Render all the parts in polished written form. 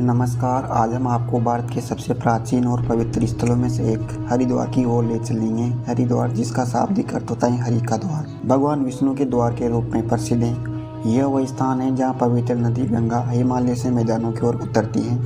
नमस्कार। आज हम आपको भारत के सबसे प्राचीन और पवित्र स्थलों में से एक हरिद्वार की ओर ले चलेंगे। हरिद्वार, जिसका शाब्दिक अर्थ होता है हरि का द्वार, भगवान विष्णु के द्वार के रूप में प्रसिद्ध है। यह वह स्थान है जहाँ पवित्र नदी गंगा हिमालय से मैदानों की ओर उतरती है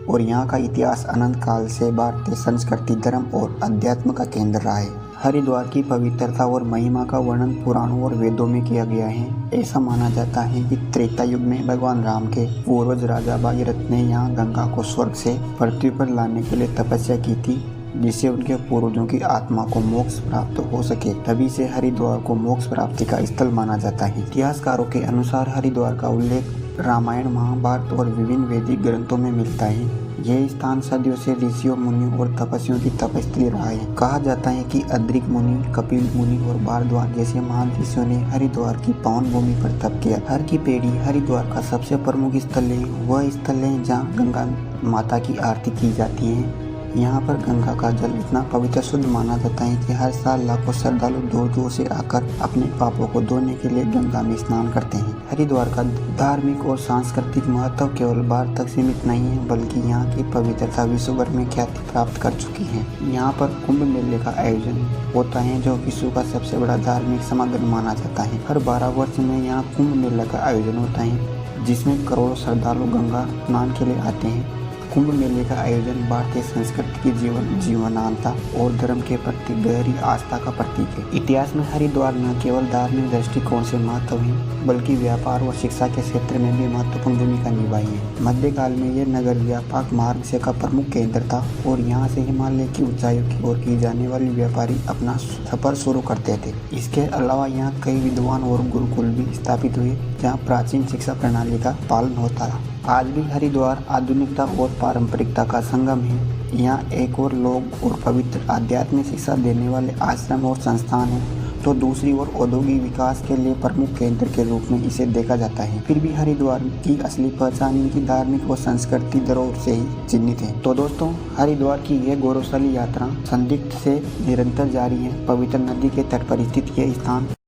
और यहाँ का इतिहास अनंत काल से भारतीय संस्कृति, धर्म और अध्यात्म का केंद्र रहा है। हरिद्वार की पवित्रता और महिमा का वर्णन पुराणों और वेदों में किया गया है। ऐसा माना जाता है कि त्रेता युग में भगवान राम के पूर्वज राजा भागीरथ ने यहाँ गंगा को स्वर्ग से पृथ्वी पर लाने के लिए तपस्या की थी, जिससे उनके पूर्वजों की आत्मा को मोक्ष प्राप्त हो सके। तभी से हरिद्वार को मोक्ष प्राप्ति का स्थल माना जाता है। इतिहासकारों के अनुसार हरिद्वार का उल्लेख रामायण, महाभारत और विभिन्न वैदिक ग्रंथों में मिलता है। यह स्थान सदियों से ऋषियों, मुनियों और तपस्वियों की तपस्थली रहा है। कहा जाता है कि अद्रिक मुनि, कपिल मुनि और भारद्वाज जैसे महान ऋषियों ने हरिद्वार की पावन भूमि पर तप किया। हर की पेढ़ी हरिद्वार का सबसे प्रमुख स्थल है। वह स्थल है जहाँ गंगा माता की आरती की जाती है। यहाँ पर गंगा का जल इतना पवित्र शुद्ध माना जाता है कि हर साल लाखों श्रद्धालु दूर दूर से आकर अपने पापों को धोने के लिए गंगा में स्नान करते हैं। हरिद्वार का धार्मिक और सांस्कृतिक महत्व केवल भारत तक सीमित नहीं है, बल्कि यहाँ की पवित्रता विश्व भर में ख्याति प्राप्त कर चुकी है। यहाँ पर कुंभ मेले का आयोजन होता है, जो विश्व का सबसे बड़ा धार्मिक समागम माना जाता है। हर 12 वर्ष में यहाँ कुंभ मेला का आयोजन होता है, जिसमें करोड़ों श्रद्धालु गंगा स्नान के लिए आते हैं। कुंभ मेले का आयोजन भारतीय संस्कृति की जीवनांता और धर्म के प्रति गहरी आस्था का प्रतीक है। इतिहास में हरिद्वार न केवल धार्मिक दृष्टिकोण से महत्व है, बल्कि व्यापार और शिक्षा के क्षेत्र में भी महत्वपूर्ण भूमिका निभाई है। मध्यकाल में यह नगर व्यापक मार्ग से का प्रमुख केंद्र था और यहाँ से हिमालय की ऊंचाइयों की ओर की जाने वाले व्यापारी अपना सफर शुरू करते थे। इसके अलावा यहाँ कई विद्वान और गुरुकुल भी स्थापित हुए, जहाँ प्राचीन शिक्षा प्रणाली का पालन होता रहा। आज भी हरिद्वार आधुनिकता और पारंपरिकता का संगम है। यहाँ एक और लोग और पवित्र आध्यात्मिक शिक्षा देने वाले आश्रम और संस्थान हैं, तो दूसरी ओर औद्योगिक विकास के लिए प्रमुख केंद्र के रूप में इसे देखा जाता है। फिर भी हरिद्वार की असली पहचान इनकी धार्मिक और सांस्कृतिक धरोहर से ही चिन्हित है। तो दोस्तों, हरिद्वार की यह गौरवशाली यात्रा संदिग्ध से निरंतर जारी है। पवित्र नदी के तट पर स्थित यह स्थान